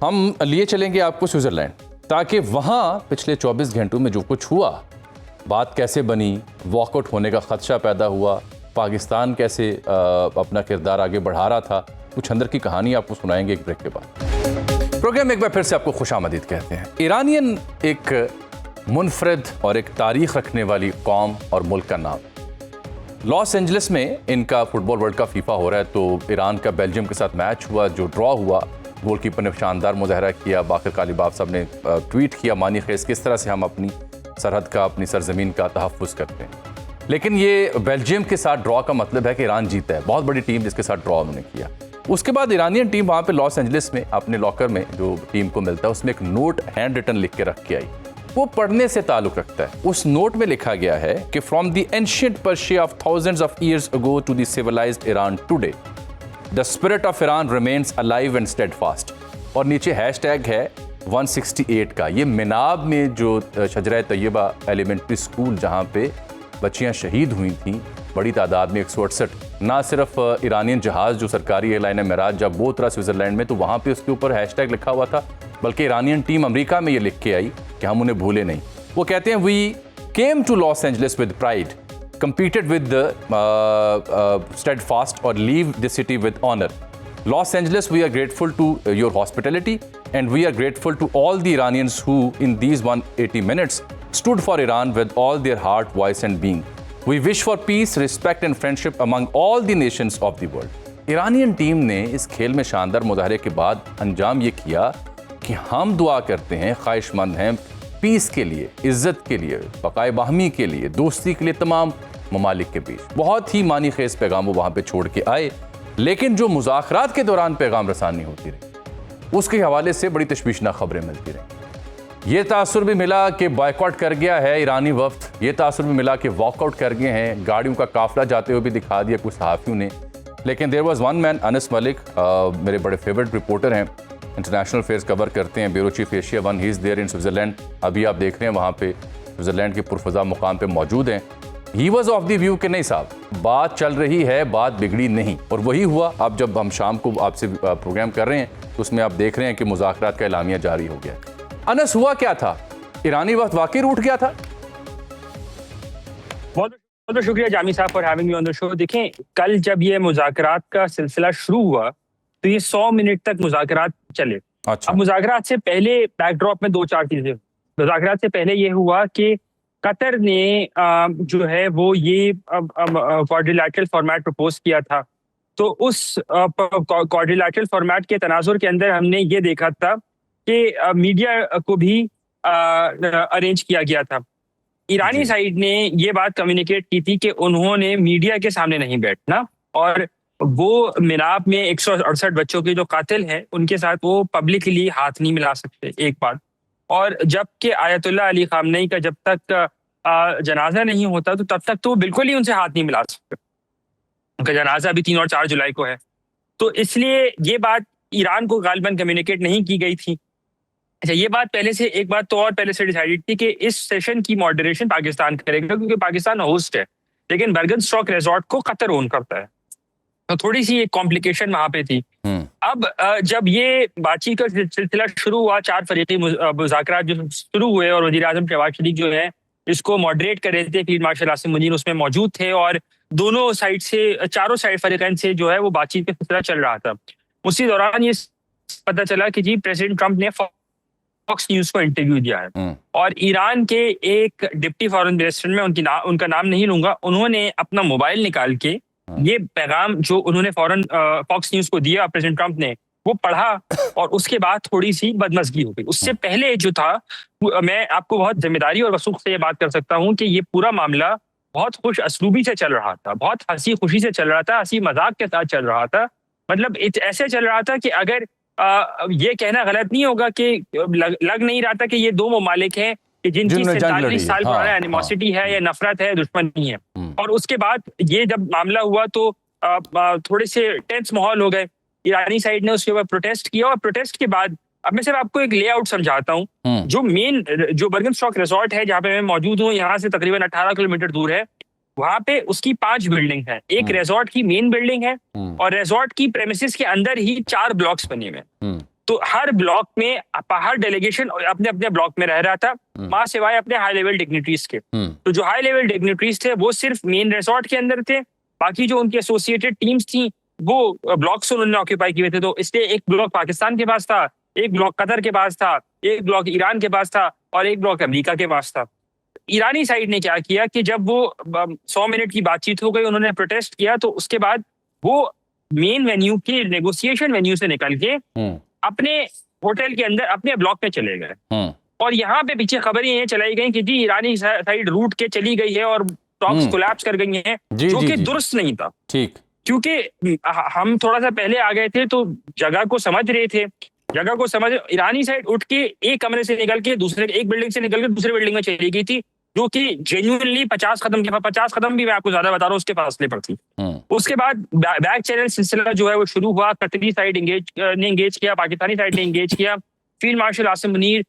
हम लिए चलेंगे आपको स्विट्जरलैंड, ताकि वहाँ पिछले 24 घंटों में जो कुछ हुआ, बात कैसे बनी, वॉकआउट होने का खदशा पैदा हुआ, पाकिस्तान कैसे अपना किरदार आगे बढ़ा रहा था, कुछ अंदर की कहानी आपको सुनाएंगे एक ब्रेक के बाद। प्रोग्राम एक बार फिर से आपको खुशामदीद कहते हैं। ईरानियन एक मुनफरद और एक तारीख रखने वाली कौम और मुल्क का नाम। लॉस एंजलिस में इनका फुटबॉल वर्ल्ड कप फीफा हो रहा है, तो ईरान का बेल्जियम के साथ मैच हुआ जो ड्रॉ हुआ। गोलकीपर ने शानदार मुजाहरा किया। बाकर कालीबाफ साहब ने ट्वीट किया, मानी खेस किस तरह से हम अपनी सरहद का, अपनी सरजमीन का तहफ़्फ़ुज़ करते हैं। लेकिन ये बेल्जियम के साथ ड्रॉ का मतलब है कि ईरान जीता है। बहुत बड़ी टीम जिसके साथ ड्रॉ उन्होंने किया। उसके बाद ईरानियन टीम वहाँ पे लॉस एंजलिस में अपने लॉकर में जो टीम को मिलता है उसमें एक नोट हैंड रिटन लिख के रख के आई। वो पढ़ने से ताल्लुक़ रखता है। उस नोट में लिखा गया है कि from the ancient Persia of thousands of years ago to the civilised Iran today, the spirit of Iran remains alive and steadfast. और नीचे हैशटैग है 168 का। ये मिनाब में जो शजरा तैयबा एलिमेंट्री स्कूल जहाँ पे बच्चियाँ शहीद हुई थीं बड़ी तादाद में 168, ना सिर्फ ईरानियन जहाज़ जो सरकारी एयरलाइन है मेराज जब वो उतरा स्विट्ज़रलैंड में तो वहाँ पे उसके ऊपर हैशटैग लिखा हुआ था, बल्कि ईरानियन टीम अमेरिका में ये लिख के आई कि हम उन्हें भूले नहीं। वो कहते हैं we came to Los Angeles with pride, competed with the steadfast or leave the city with honor. Los Angeles, we are grateful to your hospitality and we are grateful to all the Iranians who in these 180 minutes stood for Iran with all their heart, voice and being. We wish for peace, respect and friendship among all the nations of the world. Iranian team ने इस खेल में शानदार मुजाहरे के बाद अंजाम ये किया कि हम दुआ करते हैं, ख्वाहिशमंद हैं पीस के लिए, इज्जत के लिए, बकाए बाहमी के लिए, दोस्ती के लिए तमाम ममालिक के बीच। बहुत ही मानी खेज पैगाम वो वहाँ पे छोड़ के आए, लेकिन जो मुज़ाकरात के दौरान पैगाम रसानी होती रही उसके हवाले से बड़ी तशवीशनाक खबरें मिलती रहीं। ये तासुर भी मिला कि बॉयकॉट कर गया है ईरानी वफ्द, ये तासुर भी मिला कि वॉकआउट कर गए हैं, गाड़ियों का काफिला जाते हुए भी दिखा दिया कुछ सहाफ़ियों ने। लेकिन there was one man, Anas Malik, मेरे बड़े फेवरेट रिपोर्टर हैं, इंटरनेशनल अफेयर्स कवर करते हैं, bureau chief Asia one, he is there in Switzerland. अभी आप देख रहे हैं वहाँ पे स्विट्ज़रलैंड के पुरफज़ा मुकाम पे मौजूद हैं। He was of the view कि नहीं साहब, बात चल रही है, बात बिगड़ी नहीं। और वही हुआ। अब जब हम शाम को आपसे प्रोग्राम कर रहे हैं तो उसमें आप देख रहे हैं कि मुज़ाकरात का एलामिया जारी हो गया। अनस, हुआ क्या था? ईरानी वक्त वाकई रूठ गया था? बहुत शुक्रिया जामी साहब for having me on the show. देखें, कल जब ये मुज़ाकरात का सिलसिला शुरू हुआ तो ये 100 मिनट तक मुज़ाकरात चले। अच्छा। अब मुज़ाकरात से पहले बैकड्रॉप में 2-4 चीजें। मुज़ाकरात से पहले ये हुआ कि कतर ने जो है वो ये क्वाड्रिलैटरल फॉर्मेट प्रपोज किया था। तो उस क्वाड्रिलैटरल फॉर्मेट के तनाजुर के अंदर हमने ये देखा था कि मीडिया को भी अरेंज किया गया था। ईरानी साइड ने ये बात कम्युनिकेट की थी कि उन्होंने मीडिया के सामने नहीं बैठना और वो मिनाब में 168 बच्चों के जो कातिल हैं उनके साथ वो पब्लिकली हाथ नहीं मिला सकते, एक बात। और जबकि आयतुल्लाह अली खामनेई का जब तक जनाजा नहीं होता तो तब तक तो बिल्कुल ही उनसे हाथ नहीं मिला सकते। उनका जनाजा अभी 3 और 4 जुलाई को है। तो इसलिए ये बात ईरान को गालिबन कम्युनिकेट नहीं की गई थी। अच्छा, ये बात पहले से, एक बात तो और पहले से डिसाइडेड थी कि इस सेशन की मॉडरेशन पाकिस्तान करेगा क्योंकि पाकिस्तान होस्ट है, लेकिन बर्गनस्टॉक रिजॉर्ट को कतर ओन करता है। तो थोड़ी सी एक कॉम्प्लिकेशन वहां पे थी। अब जब ये बातचीत का सिलसिला शुरू हुआ, 4 फरीकी मुज़ाकरात जो शुरू हुए और वज़ीर आज़म शहबाज शरीफ जो है इसको मॉडरेट कर रहे थे, फील्ड मार्शल आसिम मुनीर उसमें मौजूद थे और दोनों साइड से, चारों साइड फरीकैन से जो है वो बातचीत का सिलसिला चल रहा था। उसी दौरान ये पता चला कि जी प्रेसिडेंट ट्रंप ने फॉक्स न्यूज को इंटरव्यू दिया है और ईरान के एक डिप्टी फॉरेन मिनिस्टर में उनका नाम नहीं लूंगा, उन्होंने अपना मोबाइल निकाल के ये पैगाम जो उन्होंने फॉरेन फॉक्स न्यूज को दिया प्रेसिडेंट ट्रंप ने वो पढ़ा और उसके बाद थोड़ी सी बदमज़गी हो गई। उससे पहले जो था, मैं आपको बहुत जिम्मेदारी और वसूख से ये बात कर सकता हूँ कि ये पूरा मामला बहुत खुश असलूबी से चल रहा था, बहुत हंसी खुशी से चल रहा था, हंसी मजाक के साथ चल रहा था। मतलब ऐसे चल रहा था कि अगर ये कहना गलत नहीं होगा कि लग नहीं रहा था कि ये 2 ममालिक हैं कि जिनकी 47 साल पुराना एनिमोसिटी है या नफरत है, दुश्मनी है। और उसके बाद ये जब मामला हुआ तो थोड़े से टेंस माहौल हो गए। ईरानी साइड ने उसके बाद प्रोटेस्ट किया और प्रोटेस्ट के बाद, अब मैं सिर्फ आपको एक लेआउट समझाता हूँ। जो बर्गनस्टॉक रिजॉर्ट है जहाँ पे मैं मौजूद हूँ, यहाँ से तकरीबन 18 किलोमीटर दूर है। वहां पे उसकी 5 बिल्डिंग है। एक रिजॉर्ट की मेन बिल्डिंग है और रिजॉर्ट की प्रेमिसेस के अंदर ही 4 ब्लॉक्स बने हुए हैं। तो हर ब्लॉक में हर डेलीगेशन अपने अपने ब्लॉक में रह रहा था, मां सिवाय अपने हाई लेवल डिग्निटरीज के। तो जो हाई लेवल डिग्निटरीज थे वो सिर्फ मेन रिसोर्ट के अंदर थे, बाकी जो उनकी एसोसिएटेड टीम्स थी वो ब्लॉक्स उन्होंने ऑक्यूपाई किए थे। तो इसलिए एक ब्लॉक पाकिस्तान के पास था, एक ब्लॉक कतर के पास था, एक ब्लॉक ईरान के पास था और एक ब्लॉक अमेरिका के पास था। ईरानी साइड ने क्या किया कि जब वो 100 मिनट की बातचीत हो गई, उन्होंने प्रोटेस्ट किया, तो उसके बाद वो मेन वेन्यू के नेगोशिएशन वेन्यू से निकल के अपने होटल के अंदर अपने ब्लॉक में चले गए। और यहाँ पे पीछे खबरें ये चलाई गई कि जी ईरानी साइड रूट के चली गई है और टॉक्स कोलैप्स कर गई हैं, जो कि दुरुस्त नहीं था। ठीक, क्योंकि हम थोड़ा सा पहले आ गए थे तो जगह को समझ रहे थे, जगह को समझ ईरानी साइड उठ के एक कमरे से निकल के एक बिल्डिंग से निकल के दूसरे बिल्डिंग में चली गई थी, जो कि जेन्युइनली 50 कदम भी मैं आपको ज्यादा बता रहा हूँ उसके फासले पर थी। उसके बाद बैक चैनल सिलसिला जो है वो शुरू हुआ। कतरी साइड ने एंगेज किया, पाकिस्तानी साइड ने एंगेज किया। फील्ड मार्शल आसिम मुनीर,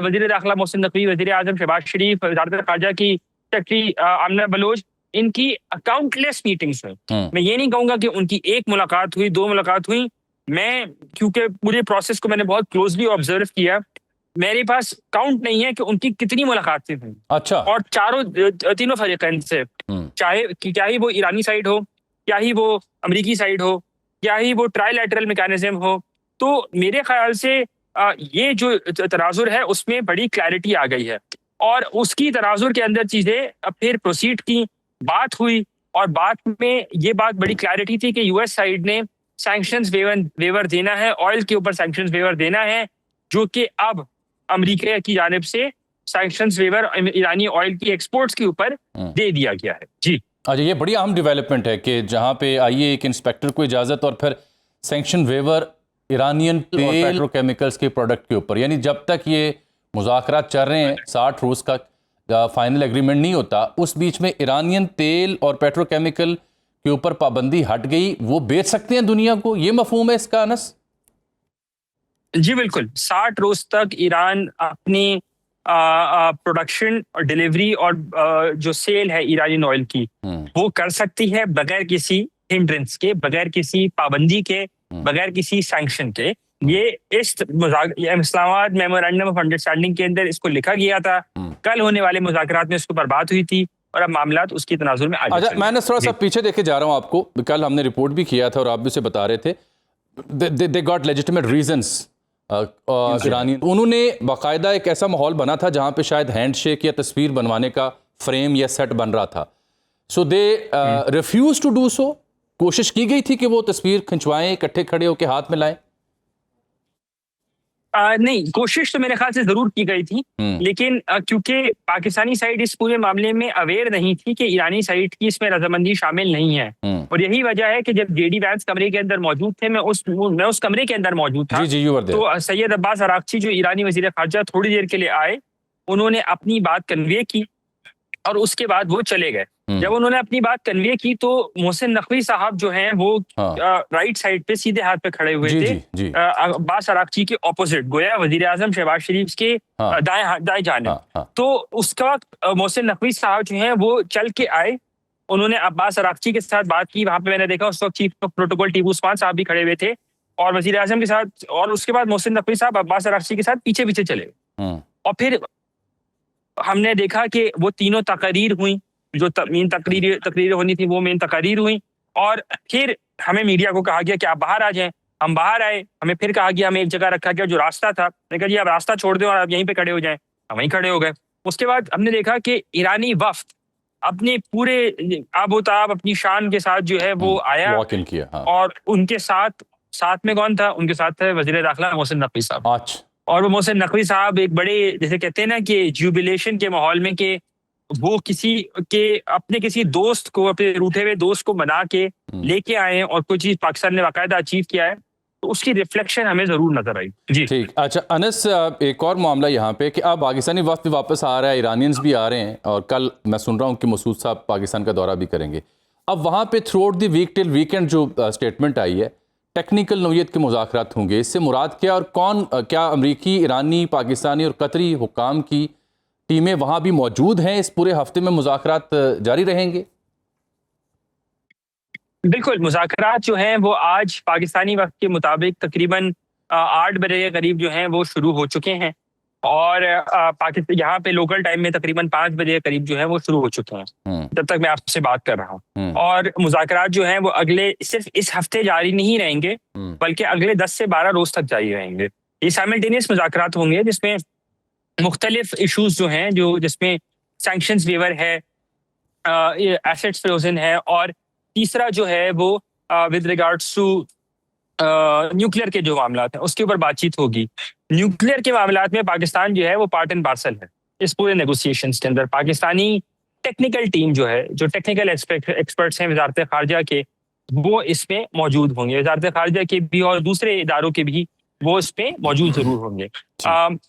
वजीर दाखिला मोहसिन नकवी, वजीर आजम शहबाज शरीफ, वज़ारत खारजा की सेक्रेटरी आमना बलोच, इनकी काउंटलेस मीटिंग्स हुई। मैं ये नहीं कहूंगा कि उनकी एक मुलाकात हुई, 2 मुलाकात हुई। मैं क्योंकि पूरे प्रोसेस को मैंने बहुत क्लोजली ऑब्जर्व किया, मेरे पास काउंट नहीं है कि उनकी कितनी मुलाकातें हुई। अच्छा। और तीनों फरीकैन से, चाहे क्या ही वो ईरानी साइड हो, क्या ही वो अमेरिकी साइड हो, क्या ही वो ट्राइलैटरल मैकेनिज्म हो, तो मेरे ख्याल से ये जो तनाजुर है उसमें बड़ी क्लैरिटी आ गई है। और उसकी तनाजुर के अंदर चीजें फिर प्रोसीड की, बात हुई, और बात में ये बात बड़ी क्लैरिटी थी कि यूएस साइड ने सैंक्शंस वेवर देना है, ऑयल के ऊपर सैंक्शंस वेवर देना है, जो कि अब अमेरिका की जानिब से सैंक्शंस वेवर ईरानी ऑयल की एक्सपोर्ट्स के ऊपर दे दिया गया है। जी अच्छा, ये बड़ी अहम डेवलपमेंट है कि जहाँ पे आइए एक इंस्पेक्टर को इजाज़त और फिर सैंक्शन वेवर ईरानियन तेल और पेट्रोकेमिकल्स के प्रोडक्ट के ऊपर। यानी जब तक ये मुज़ाकरात चल रहे हैं, 60 रोज़ का फाइनल एग्रीमेंट नहीं होता, उस बीच में ईरानियन तेल और पेट्रोकेमिकल के ऊपर पाबंदी हट गई, वो बेच सकते हैं दुनिया को, ये मफहूम है इसका अनस? जी बिल्कुल, 60 रोज तक ईरान अपनी प्रोडक्शन और डिलीवरी और जो सेल है ईरानी ऑयल की वो कर सकती है बगैर किसी हिंड्रेंस के, बगैर किसी पाबंदी के, बगैर किसी सैंक्शन के। ये इस इस्लामाबाद मेमोरेंडम ऑफ अंडरस्टैंडिंग के अंदर इसको लिखा गया था। कल होने वाले मुज़ाकरात में इसके ऊपर बात हुई थी और अब मामलात उसकी तनाजुर में आगे। अच्छा, मैंने थोड़ा सा पीछे देखे जा रहा हूँ आपको, कल हमने रिपोर्ट भी किया था और आप भी उसे बता रहे थे, दे गॉट लेजिटिमेट रीजंस ईरानी। उन्होंने बाकायदा एक ऐसा माहौल बना था जहाँ पे शायद हैंडशेक या तस्वीर बनवाने का फ्रेम या सेट बन रहा था। So they refuse to do so. कोशिश की गई थी कि वो तस्वीर खिंचवाएं, इकट्ठे खड़े होकर हाथ में लाएं? नहीं, कोशिश तो मेरे ख्याल से जरूर की गई थी, लेकिन क्योंकि पाकिस्तानी साइड इस पूरे मामले में अवेयर नहीं थी कि ईरानी साइड की इसमें रजामंदी शामिल नहीं है। और यही वजह है कि जब जेडी वैंस कमरे के अंदर मौजूद थे, मैं उस कमरे के अंदर मौजूद था। जी, तो सैयद अब्बास अरागची जो ईरानी वजीर खारजा थोड़ी देर के लिए आए, उन्होंने अपनी बात कन्वे की और उसके बाद वो चले गए। जब उन्होंने अपनी बात कन्वे की तो मोहसिन नकवी साहब जो हैं वो राइट साइड पे सीधे हाथ पे खड़े हुए थे, अब्बास अरागची के ऑपोजिट, गोया वजीर आजम शहबाज शरीफ के दाएं जानिब। तो उसके वक्त मोहसिन नकवी साहब जो हैं वो चल के आए, उन्होंने अब्बास अरागची के साथ बात की। वहां पे मैंने देखा उस वक्त chief of protocol Tipu Usman साहब भी खड़े हुए थे और वजीर आजम के साथ, और उसके बाद मोहसिन नकवी साहब अब्बास अरागची के साथ पीछे पीछे चले। और फिर हमने देखा कि वो तीनों तकरीर हुई, जो मेन तकरीर होनी थी वो मेन तकरीर हुई। और फिर हमें मीडिया को कहा गया कि आप बाहर आ जाएं। हम बाहर आए, हमें फिर कहा गया, हमें एक जगह रखा गया जो रास्ता था। मैंने कहा जी आप रास्ता छोड़ दें और आप यहीं पे खड़े हो जाएं। हम वहीं खड़े हो गए। उसके बाद हमने देखा कि ईरानी वफ्द अपने पूरे आबोताब अपनी शान के साथ जो है वो आया, वॉक इन किया। और उनके साथ में कौन था? उनके साथ थे वजीर दाखिला मोहसिन नकवी साहब। और वो मोहसिन नकवी साहब एक बड़े, जैसे कहते हैं ना कि जुबिलेशन के माहौल में, कि वो अपने किसी दोस्त को, अपने रूठे हुए दोस्त को मना के लेके आए और कोई चीज पाकिस्तान ने बाकायदा अचीव किया है, तो उसकी रिफ्लेक्शन हमें जरूर नजर आई। जी ठीक। अच्छा अनस, एक और मामला यहाँ पे कि अब पाकिस्तानी वक्त भी वापस आ रहा है, ईरानियंस भी आ रहे हैं, और कल मैं सुन रहा हूँ कि मसूद साहब पाकिस्तान का दौरा भी करेंगे। अब वहाँ पे throughout the week till weekend जो स्टेटमेंट आई है, टेक्निकल नौयत के मुज़ाकरात होंगे, इससे मुराद क्या, और कौन, क्या अमरीकी, ईरानी, पाकिस्तानी और कतरी हुकाम की टीमें वहाँ भी मौजूद हैं? इस पूरे हफ्ते में मुज़ाकरात जारी रहेंगे? बिल्कुल, मुज़ाकरात जो हैं वो आज पाकिस्तानी वक्त के मुताबिक तकरीबन 8 बजे के करीब जो हैं वो शुरू हो चुके हैं और पाकिस्तान यहाँ पे लोकल टाइम में तकरीबन 5 बजे के करीब जो है वो शुरू हो चुके हैं जब तक मैं आपसे बात कर रहा हूँ। और मुज़ाकरात जो हैं वो अगले सिर्फ इस हफ्ते जारी नहीं रहेंगे बल्कि अगले 10 से 12 रोज तक जारी रहेंगे। ये साइमल्टेनियस मुज़ाकरात होंगे जिसमें मुख्तलिफ इशूज जो हैं जो जिसमें सैंक्शंस वेवर है, एसेट्स फ्रोजन है और तीसरा जो है वो विद रिगार्ड्स टू न्यूक्लियर के जो मामला हैं उसके ऊपर बातचीत होगी। न्यूक्लियर के मामला में पाकिस्तान जो है वो पार्ट एंड पार्सल है इस पूरे नेगोशिएशंस के अंदर। पाकिस्तानी टेक्निकल टीम जो है, जो टेक्निकल एक्सपर्ट्स हैं वजारत खारजा के, वो इसमें मौजूद होंगे। वजारत खारजा के भी और दूसरे इदारों के भी वो इसमें मौजूद जरूर होंगे।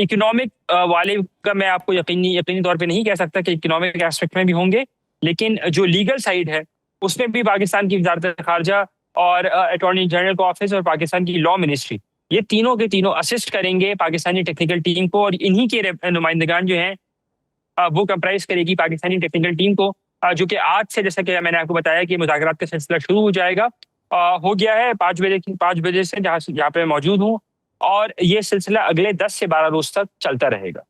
इकोनॉमिक वाले का मैं आपको यकीनी तौर पे नहीं कह सकता कि इकोनॉमिक एस्पेक्ट में भी होंगे, लेकिन जो लीगल साइड है उसमें भी पाकिस्तान की वजारत खारजा और अटॉर्नी जनरल का ऑफिस और पाकिस्तान की लॉ मिनिस्ट्री, ये तीनों के तीनों असिस्ट करेंगे पाकिस्तानी टेक्निकल टीम को और इन्हीं के नुमाइंदगान जो हैं वो कंप्राइज करेगी पाकिस्तानी टेक्निकल टीम को, जो कि आज से, जैसा कि मैंने आपको बताया कि मुज़ाकरात का सिलसिला शुरू हो जाएगा। हो गया है 5 बजे से जहाँ पे मौजूद हूँ और ये सिलसिला अगले 10 से 12 रोज तक चलता रहेगा।